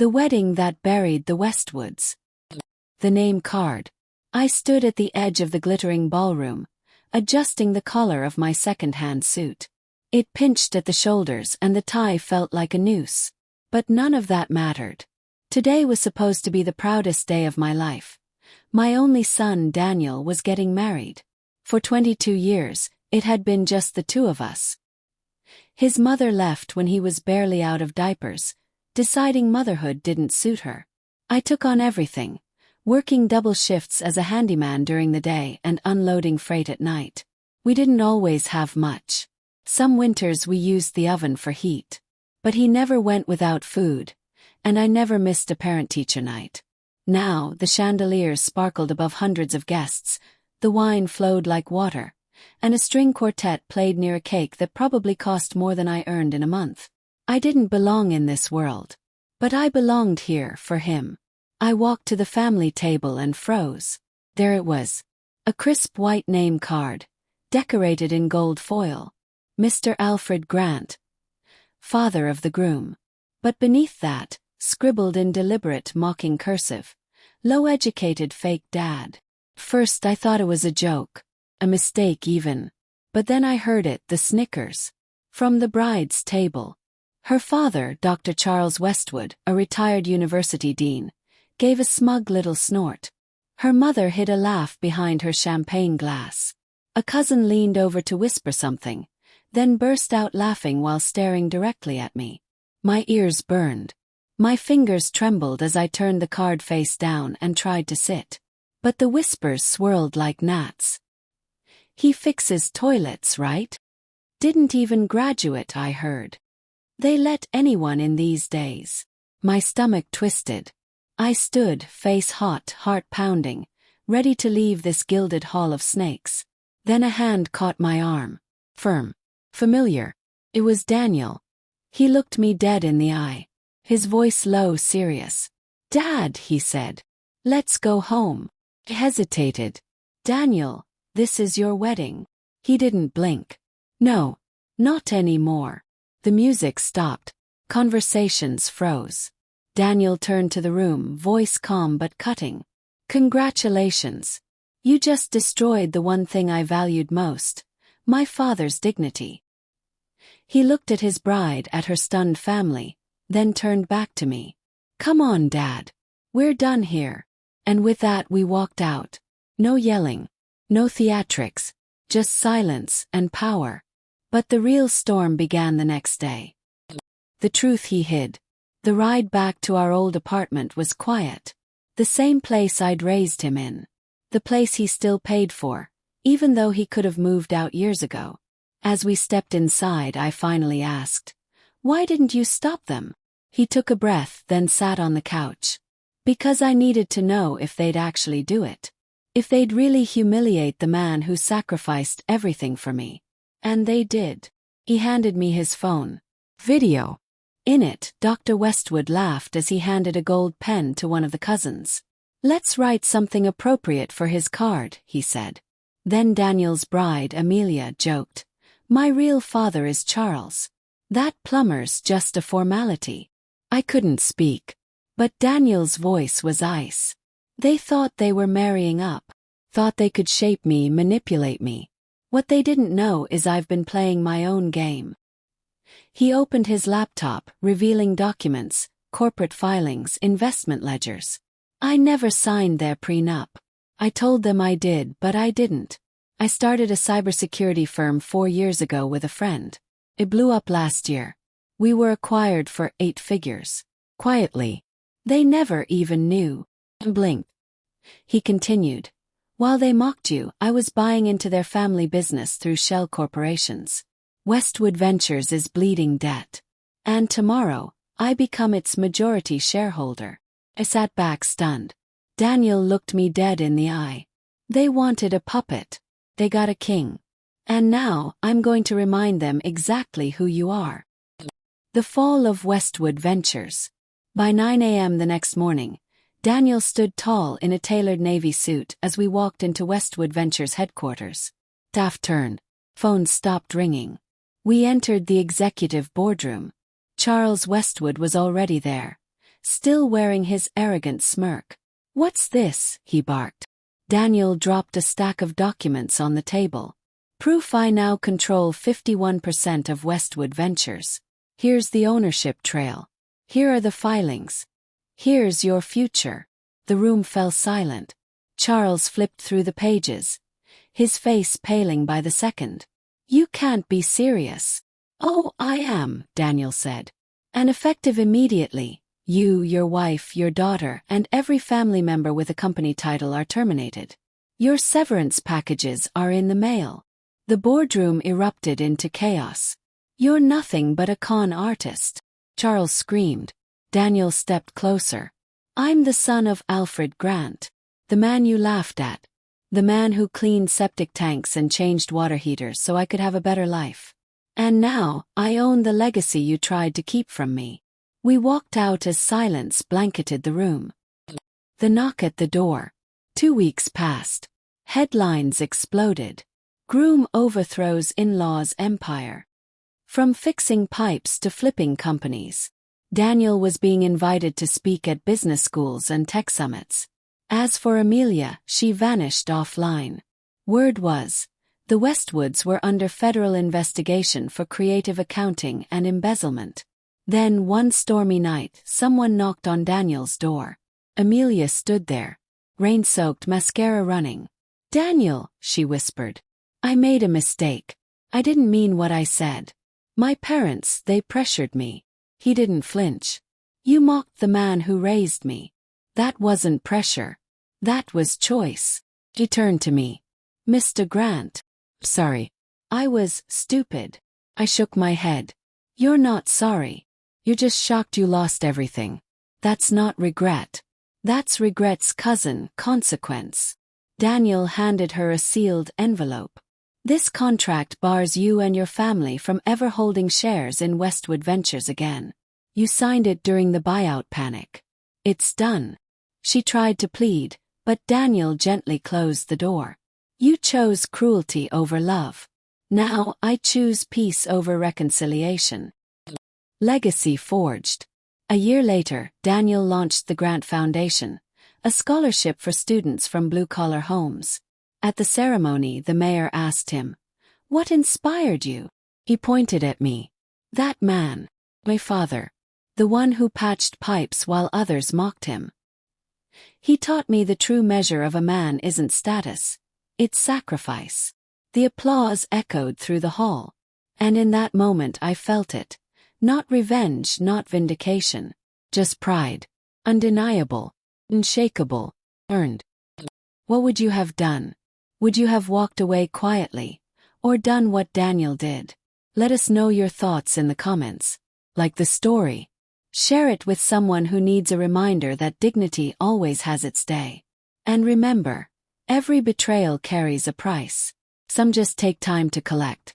The wedding that buried the Westwoods. The name card. I stood at the edge of the glittering ballroom, adjusting the collar of my second-hand suit. It pinched at the shoulders and the tie felt like a noose. But none of that mattered. Today was supposed to be the proudest day of my life. My only son, Daniel, was getting married. For 22 years, it had been just the two of us. His mother left when he was barely out of diapers, deciding motherhood didn't suit her. I took on everything, working double shifts as a handyman during the day and unloading freight at night. We didn't always have much. Some winters we used the oven for heat. But he never went without food, and I never missed a parent-teacher night. Now, the chandeliers sparkled above hundreds of guests, the wine flowed like water, and a string quartet played near a cake that probably cost more than I earned in a month. I didn't belong in this world. But I belonged here for him. I walked to the family table and froze. There it was. A crisp white name card, decorated in gold foil. Mr. Alfred Grant, father of the groom. But beneath that, scribbled in deliberate mocking cursive, low-educated fake dad. First I thought it was a joke, a mistake even. But then I heard it, the snickers. From the bride's table. Her father, Dr. Charles Westwood, a retired university dean, gave a smug little snort. Her mother hid a laugh behind her champagne glass. A cousin leaned over to whisper something, then burst out laughing while staring directly at me. My ears burned. My fingers trembled as I turned the card face down and tried to sit. But the whispers swirled like gnats. He fixes toilets, right? Didn't even graduate, I heard. They let anyone in these days. My stomach twisted. I stood, face hot, heart pounding, ready to leave this gilded hall of snakes. Then a hand caught my arm. Firm. Familiar. It was Daniel. He looked me dead in the eye. His voice low, serious. "Dad," he said. "Let's go home." I hesitated. "Daniel, this is your wedding." He didn't blink. "No. Not anymore." The music stopped. Conversations froze. Daniel turned to the room, voice calm but cutting. "Congratulations. You just destroyed the one thing I valued most. My father's dignity." He looked at his bride, at her stunned family, then turned back to me. "Come on, Dad. We're done here." And with that we walked out. No yelling. No theatrics. Just silence and power. But the real storm began the next day. The truth he hid. The ride back to our old apartment was quiet. The same place I'd raised him in. The place he still paid for, even though he could have moved out years ago. As we stepped inside, I finally asked, "Why didn't you stop them?" He took a breath, then sat on the couch. "Because I needed to know if they'd actually do it. If they'd really humiliate the man who sacrificed everything for me. And they did." He handed me his phone. Video. In it, Dr. Westwood laughed as he handed a gold pen to one of the cousins. "Let's write something appropriate for his card," he said. Then Daniel's bride, Amelia, joked, "My real father is Charles. That plumber's just a formality." I couldn't speak. But Daniel's voice was ice. They thought they were marrying up. Thought they could shape me, manipulate me. What they didn't know is I've been playing my own game. He opened his laptop, revealing documents, corporate filings, investment ledgers. I never signed their prenup. I told them I did, but I didn't. I started a cybersecurity firm 4 years ago with a friend. It blew up last year. We were acquired for 8 figures. Quietly. They never even knew. Blinked. He continued. "While they mocked you, I was buying into their family business through shell corporations. Westwood Ventures is bleeding debt. And tomorrow, I become its majority shareholder." I sat back stunned. Daniel looked me dead in the eye. They wanted a puppet. They got a king. And now, I'm going to remind them exactly who you are. The fall of Westwood Ventures. By 9 a.m. the next morning, Daniel stood tall in a tailored navy suit as we walked into Westwood Ventures headquarters. Staff turned. Phones stopped ringing. We entered the executive boardroom. Charles Westwood was already there, still wearing his arrogant smirk. "What's this?" he barked. Daniel dropped a stack of documents on the table. "Proof I now control 51% of Westwood Ventures. Here's the ownership trail. Here are the filings. Here's your future." The room fell silent. Charles flipped through the pages, his face paling by the second. "You can't be serious." "Oh, I am," Daniel said. "And effective immediately. You, your wife, your daughter, and every family member with a company title are terminated. Your severance packages are in the mail." The boardroom erupted into chaos. "You're nothing but a con artist," Charles screamed. Daniel stepped closer. "I'm the son of Alfred Grant, the man you laughed at, the man who cleaned septic tanks and changed water heaters so I could have a better life. And now, I own the legacy you tried to keep from me." We walked out as silence blanketed the room. The knock at the door. 2 weeks passed. Headlines exploded. Groom overthrows in-law's empire. From fixing pipes to flipping companies. Daniel was being invited to speak at business schools and tech summits. As for Amelia, she vanished offline. Word was, the Westwoods were under federal investigation for creative accounting and embezzlement. Then one stormy night, someone knocked on Daniel's door. Amelia stood there, rain-soaked, mascara running. "Daniel," she whispered, "I made a mistake. I didn't mean what I said. My parents, they pressured me." He didn't flinch. "You mocked the man who raised me. That wasn't pressure. That was choice." He turned to me. "Mr. Grant. Sorry. I was stupid." I shook my head. "You're not sorry. You're just shocked you lost everything. That's not regret. That's regret's cousin, consequence." Daniel handed her a sealed envelope. "This contract bars you and your family from ever holding shares in Westwood Ventures again. You signed it during the buyout panic. It's done." She tried to plead, but Daniel gently closed the door. "You chose cruelty over love. Now I choose peace over reconciliation." Legacy forged. A year later, Daniel launched the Grant Foundation, a scholarship for students from blue-collar homes. At the ceremony, the mayor asked him, "What inspired you?" He pointed at me. "That man. My father. The one who patched pipes while others mocked him. He taught me the true measure of a man isn't status. It's sacrifice." The applause echoed through the hall. And in that moment I felt it. Not revenge, not vindication. Just pride. Undeniable. Unshakable. Earned. What would you have done? Would you have walked away quietly? Or done what Daniel did? Let us know your thoughts in the comments. Like the story. Share it with someone who needs a reminder that dignity always has its day. And remember, every betrayal carries a price. Some just take time to collect.